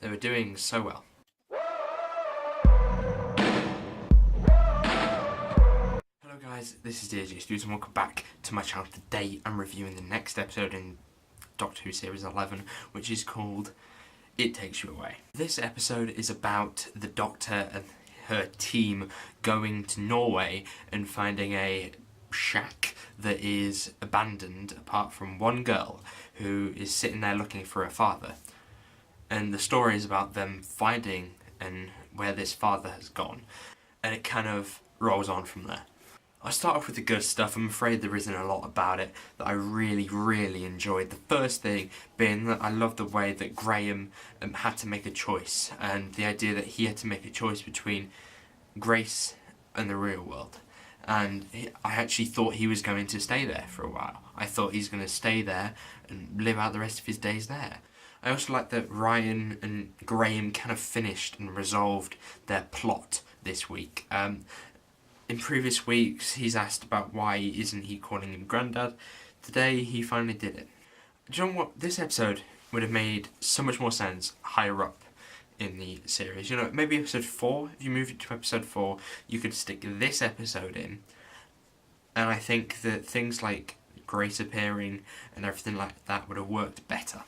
They were doing so well. Hello guys, this is DJ Studios and welcome back to my channel. Today I'm reviewing the next episode in Doctor Who Series 11, which is called It Takes You Away. This episode is about the Doctor and her team going to Norway and finding a shack that is abandoned apart from one girl who is sitting there looking for her father. And the story is about them finding and where this father has gone, and it kind of rolls on from there. I'll start off with the good stuff. I'm afraid there isn't a lot about it that I really enjoyed. The first thing being that I love the way that Graham had to make a choice, and the idea that he had to make a choice between Grace and the real world. And I actually thought he was going to stay there for a while. I thought he's going to stay there and live out the rest of his days there. I also like that Ryan and Graham kind of finished and resolved their plot this week. In previous weeks, he's asked about why isn't he calling him Grandad. Today, he finally did it. Do you know what? This episode would have made so much more sense higher up in the series. You know, maybe episode 4, if you move it to episode 4, you could stick this episode in. And I think that things like Grace appearing and everything like that would have worked better.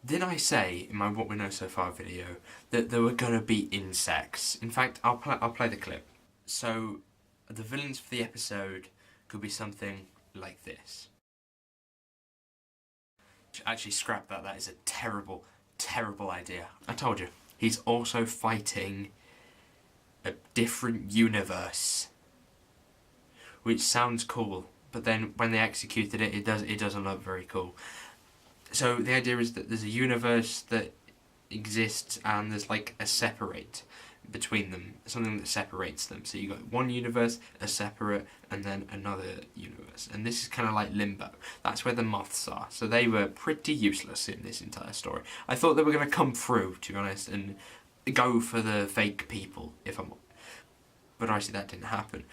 Did I say in my What We Know So Far video that there were going to be insects? In fact, I'll play the clip. So, the villains for the episode could be something like this. Actually, scrap that. That is a terrible idea. I told you. He's also fighting a different universe, which sounds cool, but then when they executed it, it doesn't look very cool. So the idea is that there's a universe that exists and there's like a separate between them, something that separates them. So you got one universe, a separate, and then another universe. And this is kind of like Limbo. That's where the moths are. So they were pretty useless in this entire story. I thought they were going to come through, to be honest, and go for the fake people, but obviously that didn't happen.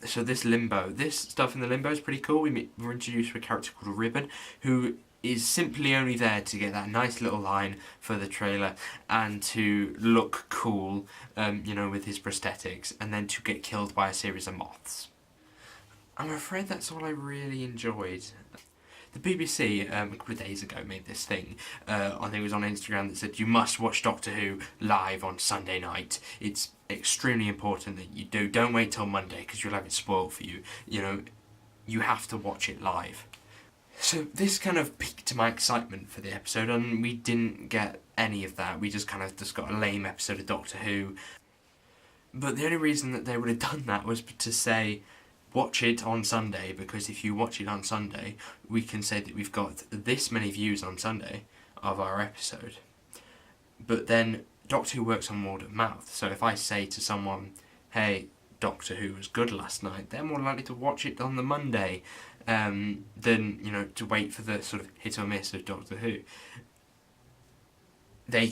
So this Limbo, this stuff in the Limbo is pretty cool. We're introduced to a character called Ribbon, who is simply only there to get that nice little line for the trailer and to look cool, you know, with his prosthetics, and then to get killed by a series of moths. I'm afraid that's all I really enjoyed. The BBC, a couple of days ago, made this thing, I think it was on Instagram, that said you must watch Doctor Who live on Sunday night. It's extremely important that you do. Don't wait till Monday because you'll have it spoiled for you. You know, you have to watch it live. So this kind of piqued my excitement for the episode, and we didn't get any of that. We just got a lame episode of Doctor Who. But the only reason that they would have done that was to say, watch it on Sunday, because if you watch it on Sunday, we can say that we've got this many views on Sunday of our episode. But then Doctor Who works on word of mouth, so if I say to someone, hey, Doctor Who was good last night, they're more likely to watch it on the Monday than, you know, to wait for the sort of hit or miss of Doctor Who. They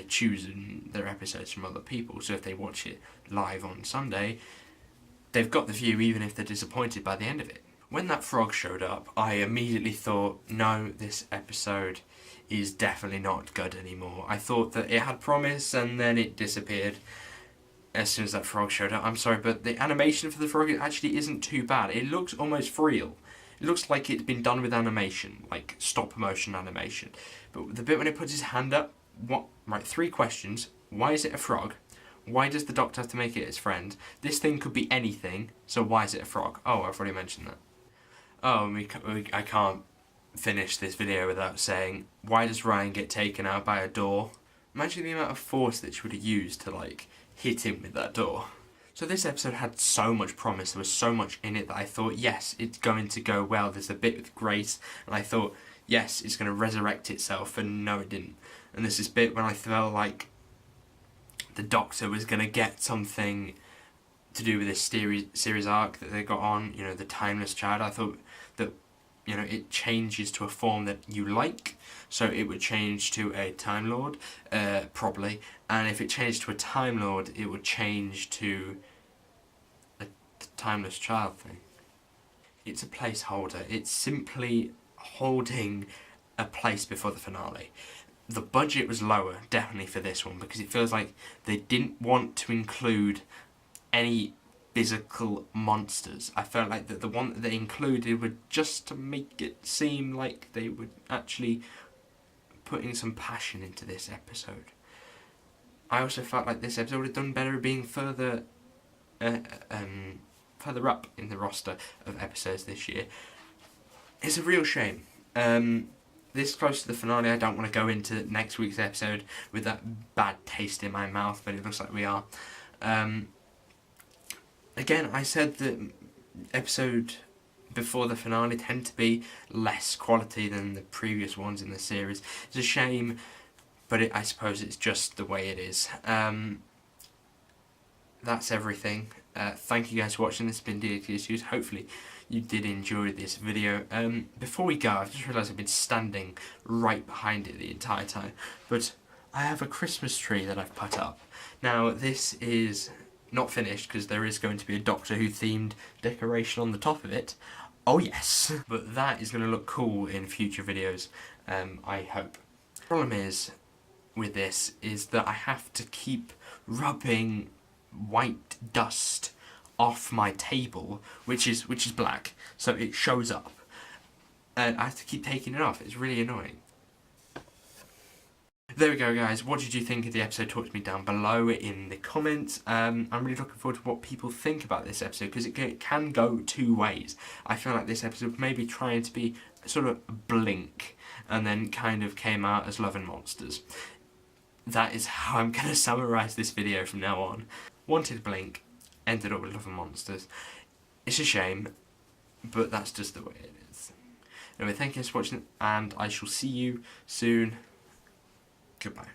choose their episodes from other people, so if they watch it live on Sunday, they've got the view even if they're disappointed by the end of it. When that frog showed up, I immediately thought, no, this episode is definitely not good anymore. I thought that it had promise and then it disappeared as soon as that frog showed up. I'm sorry, but the animation for the frog actually isn't too bad. It looks almost real. It looks like it's been done with animation, like stop motion animation. But the bit when it puts his hand up, right, 3 questions. Why is it a frog? Why does the Doctor have to make it his friend? This thing could be anything, so why is it a frog? Oh, I've already mentioned that. Oh, I can't finish this video without saying, why does Ryan get taken out by a door? Imagine the amount of force that she would have used to, like, hit him with that door. So this episode had so much promise, there was so much in it that I thought, yes, it's going to go well. There's a bit with Grace, and I thought, yes, it's going to resurrect itself, and no, it didn't. And there's this bit when I felt like the Doctor was going to get something to do with this series arc that they got on, you know, the Timeless Child. I thought that, you know, it changes to a form that you like, so it would change to a Time Lord, probably, and if it changed to a Time Lord, it would change to a Timeless Child thing. It's a placeholder. It's simply holding a place before the finale. the budget was lower, definitely, for this one, because it feels like they didn't want to include any physical monsters. I felt like that the one that they included were just to make it seem like they were actually putting some passion into this episode. I also felt like this episode would have done better being further up in the roster of episodes this year. It's a real shame. This close to the finale, I don't want to go into next week's episode with that bad taste in my mouth, but it looks like we are. Again, I said that episode before the finale tend to be less quality than the previous ones in the series. It's a shame, but I suppose it's just the way it is. That's everything. Thank you guys for watching. This has been DXD Issues. Hopefully you did enjoy this video. Before we go, I've just realised I've been standing right behind it the entire time. But I have a Christmas tree that I've put up. Now, this is not finished because there is going to be a Doctor Who themed decoration on the top of it. Oh yes! But that is going to look cool in future videos, I hope. The problem is with this is that I have to keep rubbing white dust off my table, which is black, so it shows up, and I have to keep taking it off. It's really annoying. There we go, guys. What did you think of the episode? Talk to me down below in the comments. I'm really looking forward to what people think about this episode, because it can go two ways. I feel like this episode may be trying to be sort of Blink, and then kind of came out as Love and Monsters. That is how I'm going to summarise this video from now on. Wanted Blink, ended up with Love and Monsters. It's a shame, but that's just the way it is. Anyway, thank you for watching, and I shall see you soon. Goodbye.